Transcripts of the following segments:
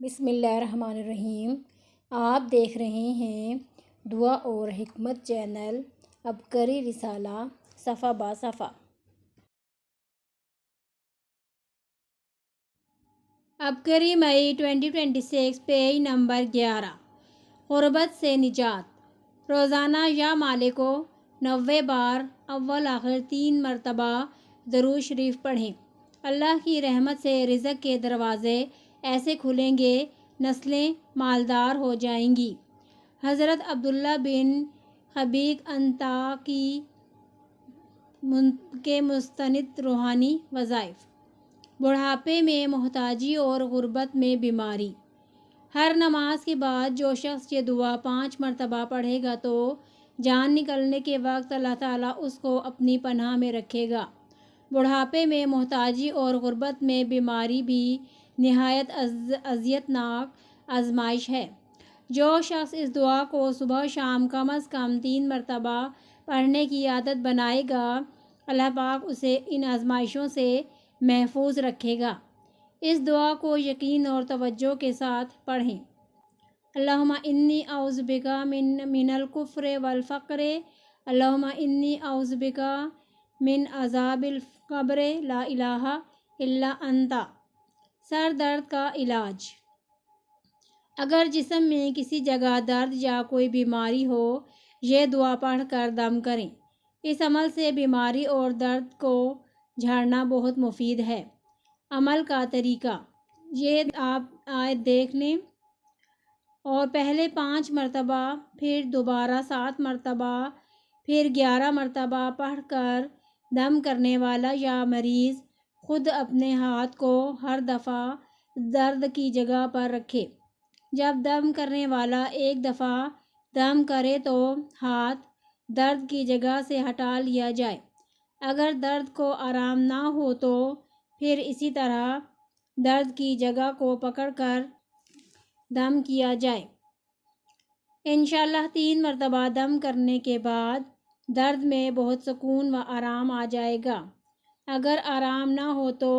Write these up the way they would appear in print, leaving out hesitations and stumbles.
بسم اللہ الرحمن الرحیم۔ آپ دیکھ رہے ہیں دعا اور حکمت چینل، عبقری رسالہ صفحہ با صفحہ۔ عبقری مئی 2026 پیج نمبر 11۔ غربت سے نجات۔ روزانہ یا مالکو 90 بار اول آخر 3 مرتبہ درود شریف پڑھیں۔ اللہ کی رحمت سے رزق کے دروازے ایسے کھلیں گے، نسلیں مالدار ہو جائیں گی۔ حضرت عبداللہ بن خبیب انطاکی کے مستند روحانی وظائف۔ بڑھاپے میں محتاجی اور غربت میں بیماری۔ ہر نماز کے بعد جو شخص یہ دعا 5 مرتبہ پڑھے گا تو جان نکلنے کے وقت اللہ تعالیٰ اس کو اپنی پناہ میں رکھے گا۔ بڑھاپے میں محتاجی اور غربت میں بیماری بھی نہایت اذیت ناک آزمائش ہے۔ جو شخص اس دعا کو صبح و شام کم از کم 3 مرتبہ پڑھنے کی عادت بنائے گا، اللہ پاک اسے ان آزمائشوں سے محفوظ رکھے گا۔ اس دعا کو یقین اور توجہ کے ساتھ پڑھیں۔ اللہم انی اعوذ بک من الکفر والفقر، اللہم انی اعوذ بک من عذاب القبر، لا الہ الا انت۔ سر درد کا علاج۔ اگر جسم میں کسی جگہ درد یا کوئی بیماری ہو، یہ دعا پڑھ کر دم کریں۔ اس عمل سے بیماری اور درد کو جھاڑنا بہت مفید ہے۔ عمل کا طریقہ۔ یہ آپ آیت دیکھ لیں اور پہلے 5 مرتبہ، پھر دوبارہ 7 مرتبہ، پھر 11 مرتبہ پڑھ کر دم کرنے والا یا مریض خود اپنے ہاتھ کو ہر دفعہ درد کی جگہ پر رکھے۔ جب دم کرنے والا ایک دفعہ دم کرے تو ہاتھ درد کی جگہ سے ہٹا لیا جائے۔ اگر درد کو آرام نہ ہو تو پھر اسی طرح درد کی جگہ کو پکڑ کر دم کیا جائے۔ انشاءاللہ 3 مرتبہ دم کرنے کے بعد درد میں بہت سکون و آرام آ جائے گا۔ اگر آرام نہ ہو تو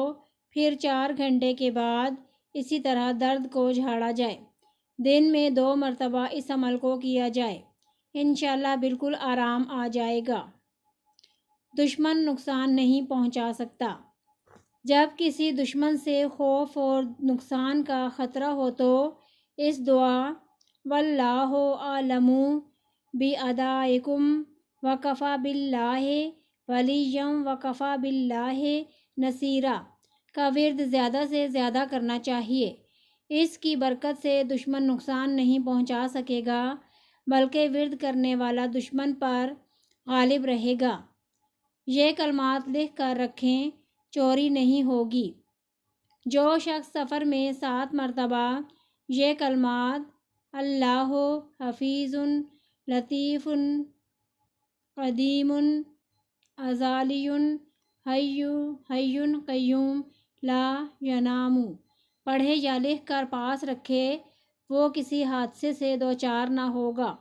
پھر 4 گھنٹے کے بعد اسی طرح درد کو جھاڑا جائے۔ دن میں 2 مرتبہ اس عمل کو کیا جائے، انشاءاللہ بالکل آرام آ جائے گا۔ دشمن نقصان نہیں پہنچا سکتا۔ جب کسی دشمن سے خوف اور نقصان کا خطرہ ہو تو اس دعا واللہ اعلم باعدائکم وکفی باللہ ولیا وکفی باللہ نصیرا کا ورد زیادہ سے زیادہ کرنا چاہیے۔ اس کی برکت سے دشمن نقصان نہیں پہنچا سکے گا، بلکہ ورد کرنے والا دشمن پر غالب رہے گا۔ یہ کلمات لکھ کر رکھیں، چوری نہیں ہوگی۔ جو شخص سفر میں 7 مرتبہ یہ کلمات اللہ حفیظ لطیف قدیم ازلی حی قیوم لا ینام پڑھے یا لکھ کر پاس رکھے، وہ کسی حادثے سے دوچار نہ ہوگا۔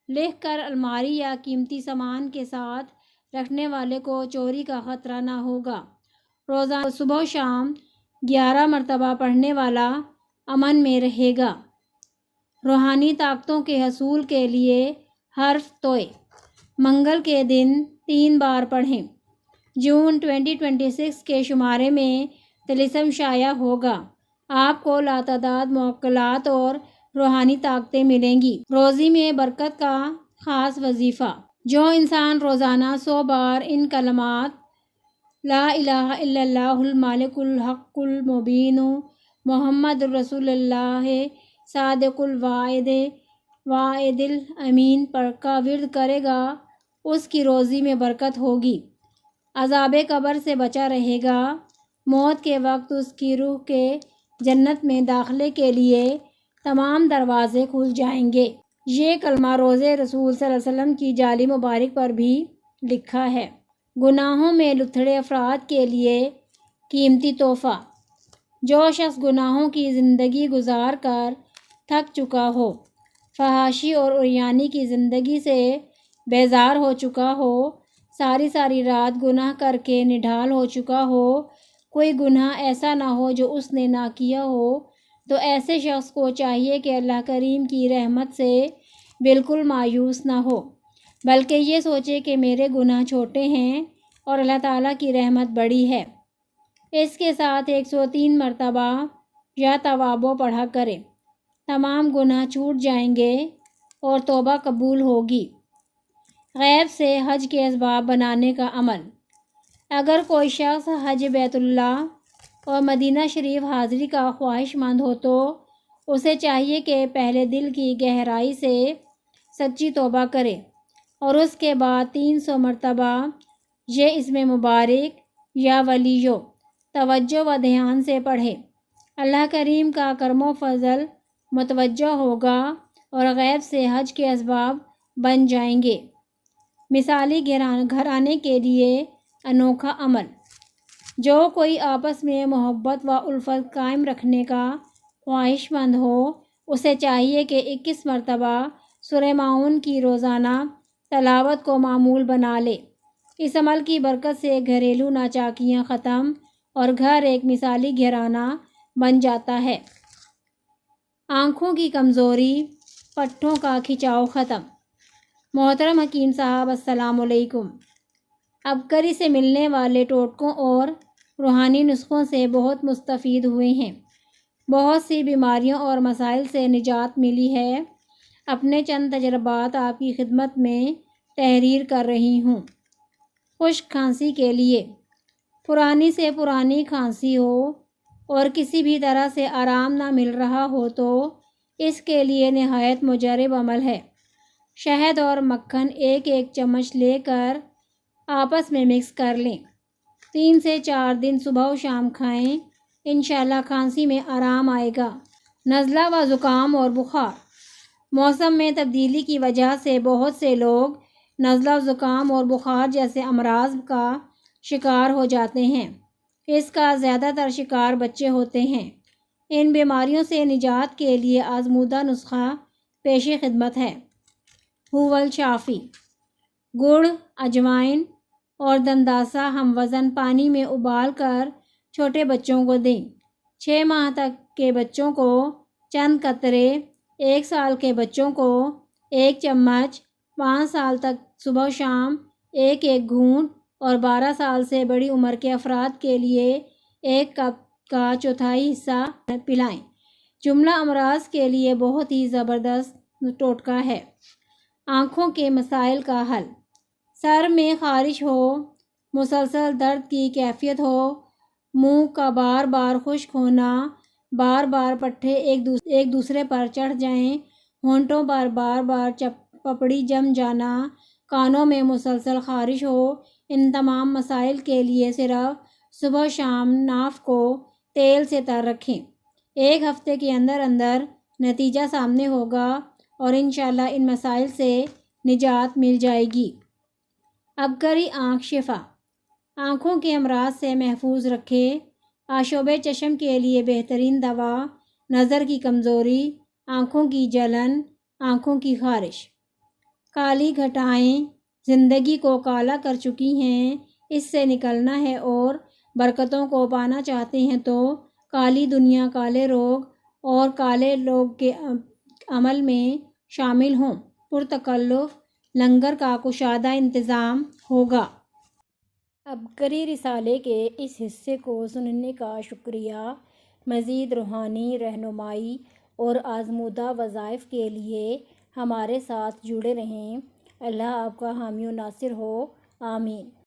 لکھ کر الماری یا قیمتی سامان کے ساتھ رکھنے والے کو چوری کا خطرہ نہ ہوگا۔ روزانہ صبح و شام 11 مرتبہ پڑھنے والا امن میں رہے گا۔ روحانی طاقتوں کے حصول کے لیے حرف توئے۔ منگل کے دن 3 بار پڑھیں۔ جون 2026 کے شمارے میں طلسم شائع ہوگا۔ آپ کو لاتعداد موکلات اور روحانی طاقتیں ملیں گی۔ روزی میں برکت کا خاص وظیفہ۔ جو انسان روزانہ 100 بار ان کلمات لا الہ الا اللہ الملک الحق المبین محمد رسول اللہ صادق الوعد وعد الامین کا ورد کرے گا، اس کی روزی میں برکت ہوگی، عذاب قبر سے بچا رہے گا، موت کے وقت اس کی روح کے جنت میں داخلے کے لیے تمام دروازے کھل جائیں گے۔ یہ کلمہ روضہ رسول صلی اللہ علیہ وسلم کی جالی مبارک پر بھی لکھا ہے۔ گناہوں میں لتھڑے افراد کے لیے قیمتی تحفہ۔ جو شخص گناہوں کی زندگی گزار کر تھک چکا ہو، فحاشی اور عریانی کی زندگی سے بیزار ہو چکا ہو، ساری رات گناہ کر کے نڈھال ہو چکا ہو، کوئی گناہ ایسا نہ ہو جو اس نے نہ کیا ہو، تو ایسے شخص کو چاہیے کہ اللہ کریم کی رحمت سے بالکل مایوس نہ ہو، بلکہ یہ سوچے کہ میرے گناہ چھوٹے ہیں اور اللہ تعالیٰ کی رحمت بڑی ہے۔ اس کے ساتھ 103 مرتبہ یا توابو پڑھا کرے، تمام گناہ چھوٹ جائیں گے اور توبہ قبول ہوگی۔ غیب سے حج کے اسباب بنانے کا عمل۔ اگر کوئی شخص حج بیت اللہ اور مدینہ شریف حاضری کا خواہش مند ہو تو اسے چاہیے کہ پہلے دل کی گہرائی سے سچی توبہ کرے اور اس کے بعد 300 مرتبہ یہ اسم مبارک یا ولیو توجہ و دھیان سے پڑھے۔ اللہ کریم کا کرم و فضل متوجہ ہوگا اور غیب سے حج کے اسباب بن جائیں گے۔ مثالی گھرانے کے لیے انوکھا عمل۔ جو کوئی آپس میں محبت و الفت قائم رکھنے کا خواہش مند ہو اسے چاہیے کہ 21 مرتبہ سورہ معون کی روزانہ تلاوت کو معمول بنا لے۔ اس عمل کی برکت سے گھریلو ناچاکیاں ختم اور گھر ایک مثالی گھرانہ بن جاتا ہے۔ آنکھوں کی کمزوری، پٹھوں کا کھچاؤ ختم۔ محترم حکیم صاحب السلام علیکم۔ عبقری سے ملنے والے ٹوٹکوں اور روحانی نسخوں سے بہت مستفید ہوئے ہیں۔ بہت سی بیماریوں اور مسائل سے نجات ملی ہے۔ اپنے چند تجربات آپ کی خدمت میں تحریر کر رہی ہوں۔ خشک کھانسی کے لیے پرانی سے پرانی کھانسی ہو اور کسی بھی طرح سے آرام نہ مل رہا ہو تو اس کے لیے نہایت مجرب عمل ہے۔ شہد اور مکھن ایک ایک چمچ لے کر آپس میں مکس کر لیں۔ 3 سے 4 دن صبح و شام کھائیں، انشاءاللہ کھانسی میں آرام آئے گا۔ نزلہ و زکام اور بخار۔ موسم میں تبدیلی کی وجہ سے بہت سے لوگ نزلہ و زکام اور بخار جیسے امراض کا شکار ہو جاتے ہیں۔ اس کا زیادہ تر شکار بچے ہوتے ہیں۔ ان بیماریوں سے نجات کے لیے آزمودہ نسخہ پیش خدمت ہے۔ ہوول شافی۔ گڑ، اجوائن اور دنداسا ہم وزن پانی میں ابال کر چھوٹے بچوں کو دیں۔ 6 ماہ تک کے بچوں کو چند قطرے، 1 سال کے بچوں کو 1 چمچ، 5 سال تک صبح و شام 1 گھونٹ اور 12 سال سے بڑی عمر کے افراد کے لیے 1 کپ کا چوتھائی حصہ پلائیں۔ جملہ امراض کے لیے بہت ہی زبردست ٹوٹکا ہے۔ آنکھوں کے مسائل کا حل۔ سر میں خارش ہو، مسلسل درد کی کیفیت ہو، منہ کا بار بار خشک ہونا، بار بار پٹھے ایک دوسرے پر چڑھ جائیں، ہونٹوں پر بار بار پپڑی جم جانا، کانوں میں مسلسل خارش ہو، ان تمام مسائل کے لیے صرف صبح و شام ناف کو تیل سے تر رکھیں۔ 1 ہفتے کے اندر اندر نتیجہ سامنے ہوگا اور انشاءاللہ ان مسائل سے نجات مل جائے گی۔ عبقری آنکھ شفا۔ آنکھوں کے امراض سے محفوظ رکھے۔ آشوب چشم کے لیے بہترین دوا، نظر کی کمزوری، آنکھوں کی جلن، آنکھوں کی خارش۔ کالی گھٹائیں زندگی کو کالا کر چکی ہیں، اس سے نکلنا ہے اور برکتوں کو پانا چاہتے ہیں تو کالی دنیا، کالے روگ اور کالے لوگ کے عمل میں شامل ہوں۔ پرتکلف لنگر کا کشادہ انتظام ہوگا۔ عبقری رسالے کے اس حصے کو سننے کا شکریہ۔ مزید روحانی رہنمائی اور آزمودہ وظائف کے لیے ہمارے ساتھ جڑے رہیں۔ اللہ آپ کا حامی و ناصر ہو، آمین۔